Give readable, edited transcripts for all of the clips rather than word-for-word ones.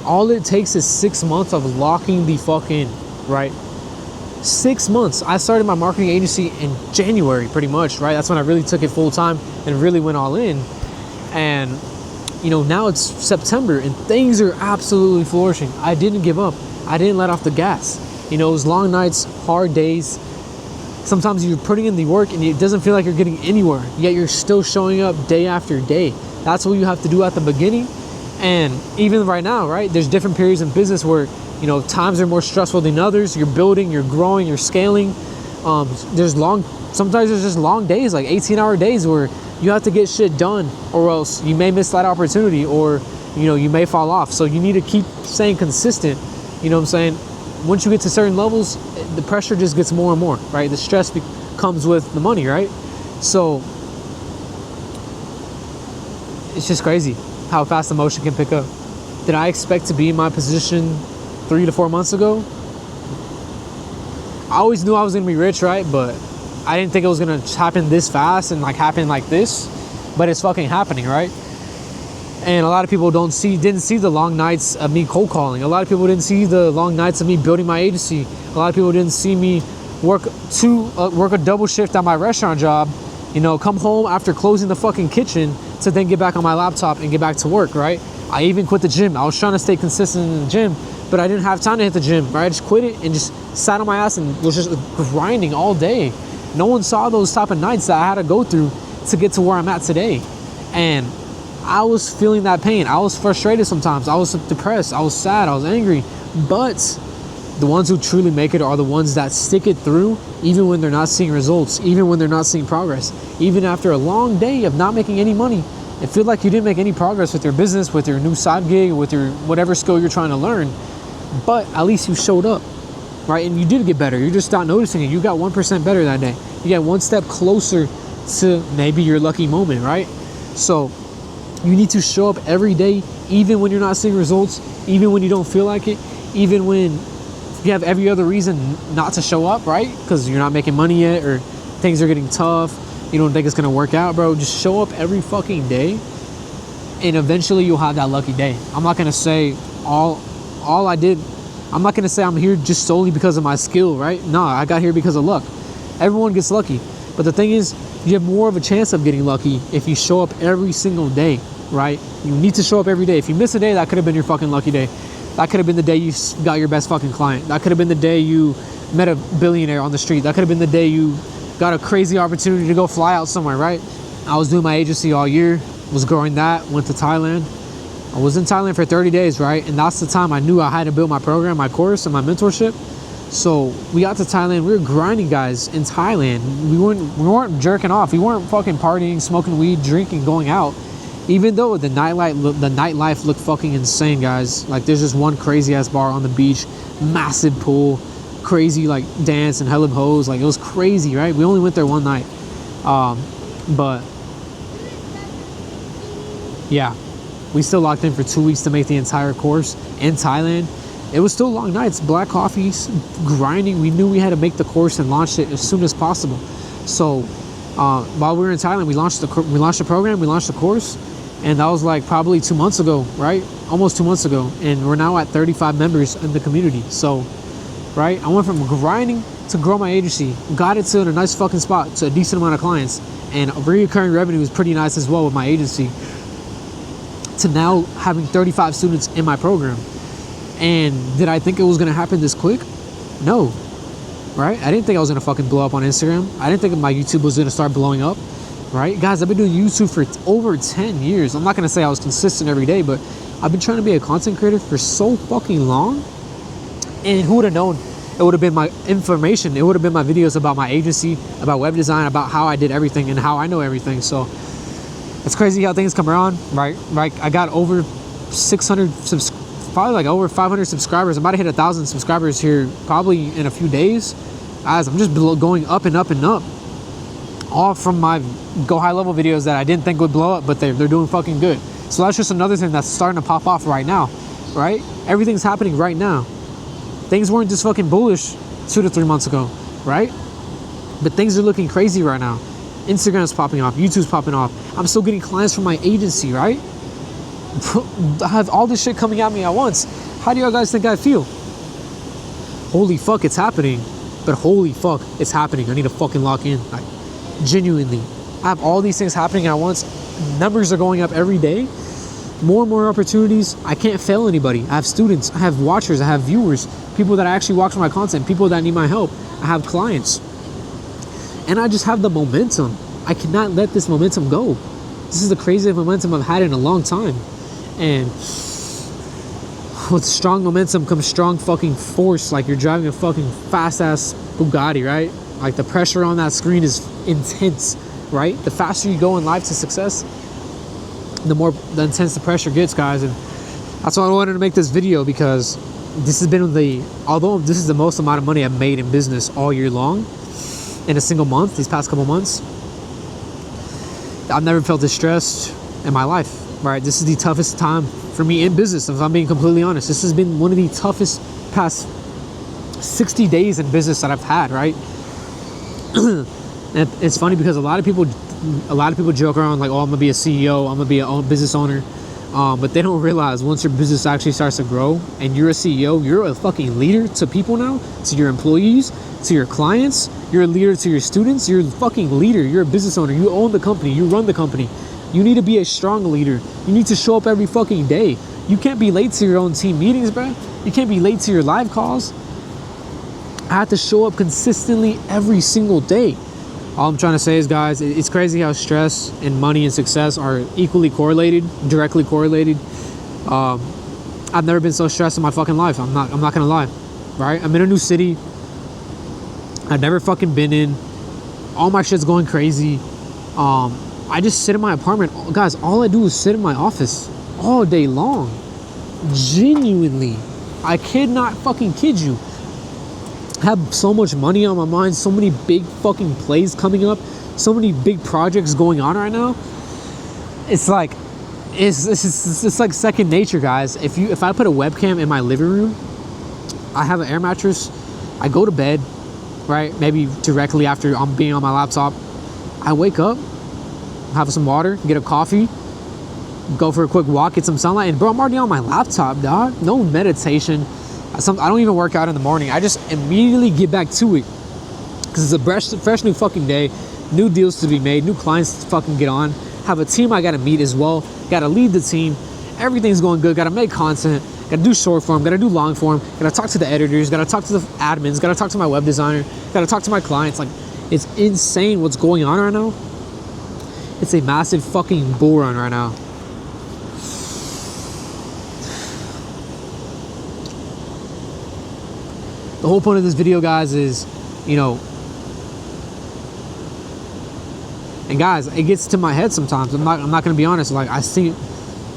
all it takes is 6 months of locking the fuck in, right? 6 months. I started my marketing agency in January, pretty much, right? That's when I really took it full time and really went all in. And, you know, now it's September and things are absolutely flourishing. I didn't give up. I didn't let off the gas. You know, it was long nights, hard days. Sometimes you're putting in the work and it doesn't feel like you're getting anywhere, yet you're still showing up day after day. That's what you have to do at the beginning. And even right now, right, there's different periods in business where, you know, times are more stressful than others. You're building, you're growing, you're scaling. Sometimes there's just long days, like 18-hour days where you have to get shit done, or else you may miss that opportunity, or, you know, you may fall off. So you need to keep staying consistent. You know what I'm saying? Once you get to certain levels, the pressure just gets more and more, right? The stress comes with the money, right? So it's just crazy how fast emotion can pick up. Did I expect to be in my position 3 to 4 months ago? I always knew I was gonna be rich, right? But I didn't think it was gonna happen this fast and like happen like this. But it's fucking happening, right? And a lot of people didn't see the long nights of me cold calling. A lot of people didn't see the long nights of me building my agency. A lot of people didn't see me work a double shift at my restaurant job, you know, come home after closing the fucking kitchen to then get back on my laptop and get back to work, right? I even quit the gym. I was trying to stay consistent in the gym, but I didn't have time to hit the gym, right? I just quit it and just sat on my ass and was just grinding all day. No one saw those type of nights that I had to go through to get to where I'm at today. And I was feeling that pain. I was frustrated sometimes. I was depressed. I was sad. I was angry. But the ones who truly make it are the ones that stick it through, even when they're not seeing results, even when they're not seeing progress, even after a long day of not making any money. It feels like you didn't make any progress with your business, with your new side gig, with your whatever skill you're trying to learn. But at least you showed up, right? And you did get better. You're just not noticing it. You got 1% better that day. You got one step closer to maybe your lucky moment, right? So you need to show up every day, even when you're not seeing results, even when you don't feel like it, even when you have every other reason not to show up, right? Because you're not making money yet, or things are getting tough. You don't think it's gonna work out, bro. Just show up every fucking day, and eventually you'll have that lucky day. I'm not gonna say I'm not gonna say I'm here just solely because of my skill, right? No, I got here because of luck. Everyone gets lucky, but the thing is, you have more of a chance of getting lucky if you show up every single day, right? You need to show up every day. If you miss a day, that could have been your fucking lucky day. That could have been the day you got your best fucking client. That could have been the day you met a billionaire on the street. That could have been the day you got a crazy opportunity to go fly out somewhere, right? I was doing my agency all year, was growing that, went to Thailand. I was in Thailand for 30 days, right? And that's the time I knew I had to build my program, my course, and my mentorship. So we got to Thailand. We were grinding, guys, in Thailand. We weren't jerking off. We weren't fucking partying, smoking weed, drinking, going out. Even though the nightlife looked fucking insane, guys. Like, there's just one crazy ass bar on the beach, massive pool, crazy like dance and hella hoes. Like, it was crazy, right? We only went there one night, but yeah, we still locked in for 2 weeks to make the entire course in Thailand. It was still long nights, black coffees, grinding. We knew we had to make the course and launch it as soon as possible. So while we were in Thailand, we launched the program, we launched the course, and that was like probably 2 months ago, right? Almost 2 months ago, and we're now at 35 members in the community. So, right, I went from grinding to grow my agency, got it to a nice fucking spot, to a decent amount of clients, and recurring revenue was pretty nice as well with my agency, to now having 35 students in my program. And did I think it was gonna happen this quick? No, right? I didn't think I was gonna fucking blow up on Instagram. I didn't think my YouTube was gonna start blowing up, right? Guys, I've been doing YouTube for over 10 years. I'm not gonna say I was consistent every day, but I've been trying to be a content creator for so fucking long. And who would have known? It would have been my information. It would have been my videos about my agency, about web design, about how I did everything and how I know everything. So it's crazy how things come around, right? I got over 600 probably like over 500 subscribers. I'm about to hit 1,000 subscribers here probably in a few days, as I'm just going up and up and up, all from my go high level videos that I didn't think would blow up, but they're doing fucking good. So that's just another thing that's starting to pop off right now, right? Everything's happening right now. Things weren't just fucking bullish 2 to 3 months ago, right? But things are looking crazy right now. Instagram's popping off, YouTube's popping off. I'm still getting clients from my agency, right? I have all this shit coming at me at once. How do y'all guys think I feel? Holy fuck, it's happening. But holy fuck, it's happening. I need to fucking lock in. Like, genuinely. I have all these things happening at once. Numbers are going up every day. More and more opportunities. I can't fail anybody. I have students. I have watchers. I have viewers. People that actually watch my content. People that need my help. I have clients. And I just have the momentum. I cannot let this momentum go. This is the craziest momentum I've had in a long time. And with strong momentum comes strong fucking force. Like you're driving a fucking fast ass Bugatti, right? Like the pressure on that screen is intense, right? The faster you go in life to success, the more the intense the pressure gets, guys. And that's why I wanted to make this video, because this has been although this is the most amount of money I've made in business all year long in a single month, these past couple months, I've never felt this stressed in my life, right? This is the toughest time for me in business, if I'm being completely honest. This has been one of the toughest past 60 days in business that I've had, right? And it's funny because a lot of people joke around like, oh, I'm gonna be a CEO, I'm gonna be a business owner, but they don't realize once your business actually starts to grow and you're a CEO, you're a fucking leader to people now, to your employees, to your clients. You're a leader to your students. You're a fucking leader. You're a business owner. You own the company. You run the company. You need to be a strong leader. You need to show up every fucking day. You can't be late to your own team meetings, bro. You can't be late to your live calls. I have to show up consistently every single day. All I'm trying to say is, guys, it's crazy how stress and money and success are equally correlated, directly correlated. I've never been so stressed in my fucking life. I'm not gonna lie, right? I'm in a new city I've never fucking been in. All my shit's going crazy. I just sit in my apartment. Guys, all I do is sit in my office all day long. Genuinely. I cannot fucking kid you. I have so much money on my mind, so many big fucking plays coming up, so many big projects going on right now. It's like it's like second nature, guys. If I put a webcam in my living room, I have an air mattress, I go to bed, right? Maybe directly after I'm being on my laptop. I wake up, have some water, get a coffee, go for a quick walk, get some sunlight, and bro, I'm already on my laptop, dog. No meditation. I don't even work out in the morning. I just immediately get back to it, because it's a fresh new fucking day, new deals to be made, new clients to fucking get on, have a team I gotta meet as well, gotta lead the team, everything's going good, gotta make content, gotta do short form, gotta do long form, gotta talk to the editors, gotta talk to the admins, gotta talk to my web designer, gotta talk to my clients. Like, it's insane what's going on right now. It's a massive fucking bull run right now. The whole point of this video, guys, is, and guys, it gets to my head sometimes. I'm not gonna be honest. Like, I see,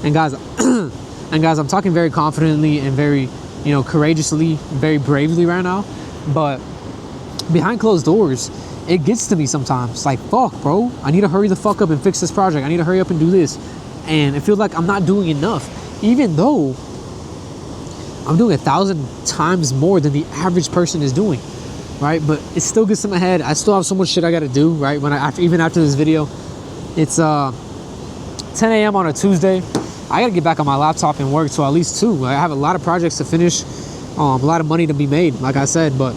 and guys, I'm talking very confidently and very, courageously, very bravely right now. But behind closed doors, it gets to me sometimes. Like, fuck, bro, I need to hurry the fuck up and fix this project. I need to hurry up and do this, and it feels like I'm not doing enough, even though I'm doing 1,000 times more than the average person is doing, right? But it still gets to my head. I still have so much shit I gotta do, right? Even after this video, it's 10 a.m. on a Tuesday. I gotta get back on my laptop and work till at least 2. I have a lot of projects to finish, a lot of money to be made, like I said. But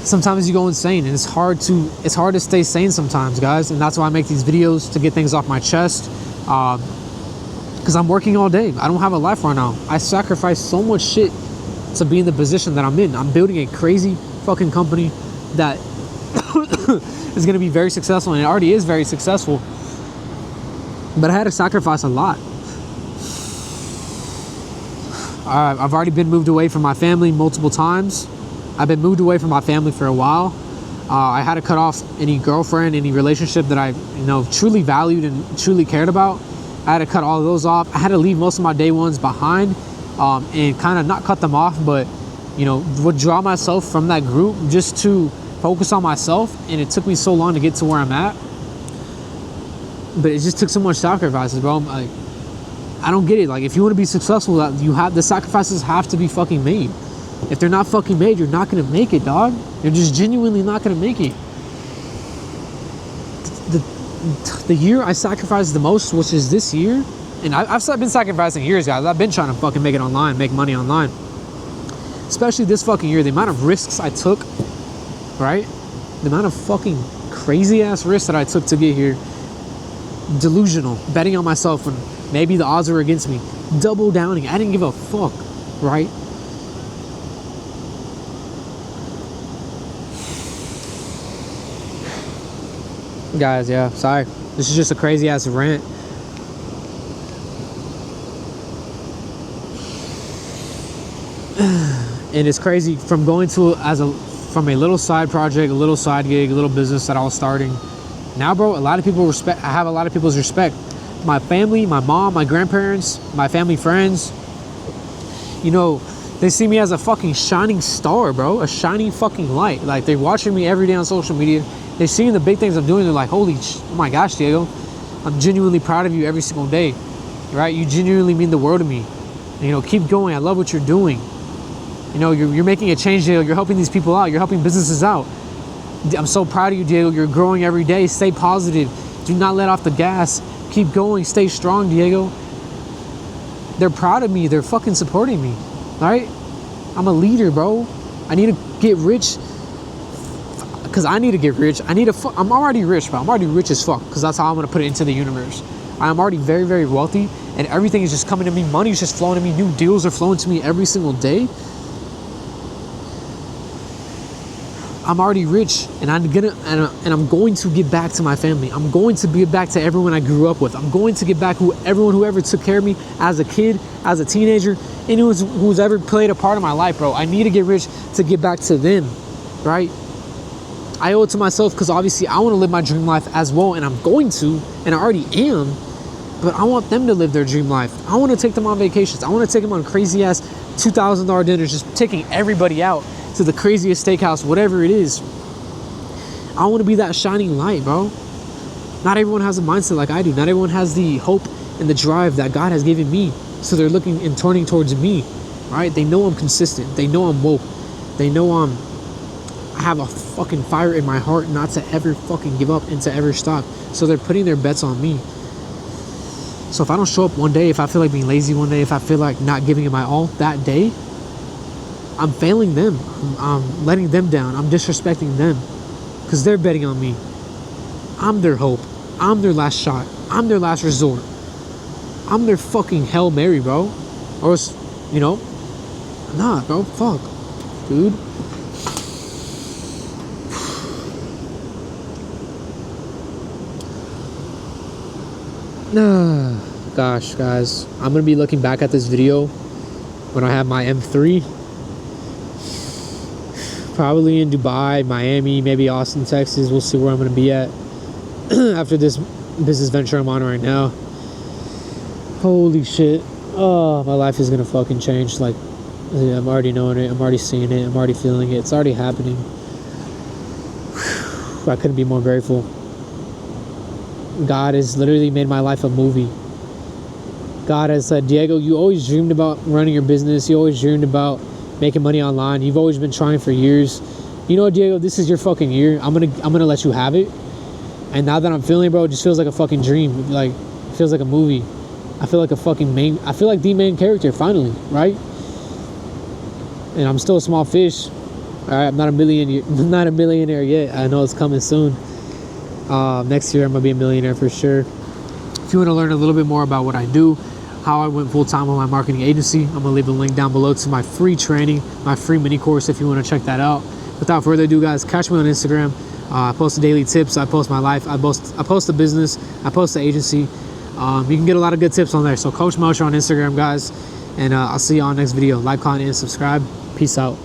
sometimes you go insane, and it's hard to stay sane sometimes, guys. And that's why I make these videos, to get things off my chest. Because I'm working all day. I don't have a life right now. I sacrifice so much shit to be in the position that I'm in. I'm building a crazy fucking company that is going to be very successful, and it already is very successful. But I had to sacrifice a lot. I've already been moved away from my family multiple times. I've been moved away from my family for a while. I had to cut off any girlfriend, any relationship that I truly valued and truly cared about. I had to cut all of those off. I had to leave most of my day ones behind, and kind of not cut them off, but withdraw myself from that group just to focus on myself. And it took me so long to get to where I'm at, but it just took so much sacrifices, bro. Like, I don't get it. Like, if you want to be successful, the sacrifices have to be fucking made. If they're not fucking made, you're not gonna make it, dog. You're just genuinely not gonna make it. the year I sacrificed the most, which is this year, and I've been sacrificing years, guys. I've been trying to fucking make it online, make money online. Especially this fucking year, the amount of risks I took, right? The amount of fucking crazy ass risks that I took to get here. Delusional, betting on myself when maybe the odds were against me. Double downing, I didn't give a fuck, right? Guys, yeah, sorry. This is just a crazy ass rant. And it's crazy from going to from a little side project, a little side gig, a little business that I was starting. Now, bro, a lot of people respect. I have a lot of people's respect. My family, my mom, my grandparents, my family friends. You know, they see me as a fucking shining star, bro. A shining fucking light. Like, they're watching me every day on social media. They're seeing the big things I'm doing. They're like, oh my gosh, Diego. I'm genuinely proud of you every single day. Right? You genuinely mean the world to me. You know, keep going. I love what you're doing. You know, you're making a change, Diego. You're helping these people out. You're helping businesses out. I'm so proud of you, Diego. You're growing every day. Stay positive. Do not let off the gas. Keep going. Stay strong, Diego. They're proud of me. They're fucking supporting me. Right? I'm a leader, bro. I need to get rich. Because I need to get rich. I'm already rich, bro. I'm already rich as fuck. Because that's how I'm going to put it into the universe. I'm already very, very wealthy. And everything is just coming to me. Money is just flowing to me. New deals are flowing to me every single day. I'm already rich, and I'm going to give back to my family. I'm going to give back to everyone I grew up with. I'm going to give back everyone who ever took care of me as a kid, as a teenager, anyone who's ever played a part of my life, bro. I need to get rich to give back to them, right? I owe it to myself because obviously I want to live my dream life as well, and I'm going to, and I already am. But I want them to live their dream life. I want to take them on vacations. I want to take them on crazy ass $2,000 dinners, just taking everybody out to the craziest steakhouse, whatever it is. I want to be that shining light, bro. Not everyone has a mindset like I do. Not everyone has the hope and the drive that God has given me. So they're looking and turning towards me, right? They know I'm consistent. They know I'm woke. They know I have a fucking fire in my heart not to ever fucking give up and to ever stop. So they're putting their bets on me. So if I don't show up one day, if I feel like being lazy one day, if I feel like not giving it my all that day, I'm failing them. I'm letting them down. I'm disrespecting them because they're betting on me. I'm their hope. I'm their last shot. I'm their last resort. I'm their fucking Hail Mary, bro. Or else, you know, nah, bro, fuck, dude. Gosh, guys, I'm gonna be looking back at this video when I have my M3. Probably in Dubai, Miami, maybe Austin, Texas. We'll see where I'm going to be at after this business venture I'm on right now. Holy shit. Oh, my life is going to fucking change. Like, I'm already knowing it. I'm already seeing it. I'm already feeling it. It's already happening. I couldn't be more grateful. God has literally made my life a movie. God has said, Diego, you always dreamed about running your business. You always dreamed about making money online. You've always been trying for years. You know, Diego, this is your fucking year. I'm gonna let you have it. And now that I'm feeling it, bro, it just feels like a fucking dream. Like, it feels like a movie. I feel like I feel like the main character finally, right? And I'm still a small fish. All right, I'm not a millionaire yet. I know it's coming soon. Next year I'm gonna be a millionaire for sure. If you want to learn a little bit more about what I do, how I went full-time on my marketing agency, I'm gonna leave a link down below to my free training, my free mini course if you want to check that out. Without further ado, guys, catch me on Instagram. I post daily tips. I post my life. I post the business. I post the agency. You can get a lot of good tips on there. So Coach Melch on Instagram, guys. And I'll see you on the next video. Like, comment, and subscribe. Peace out.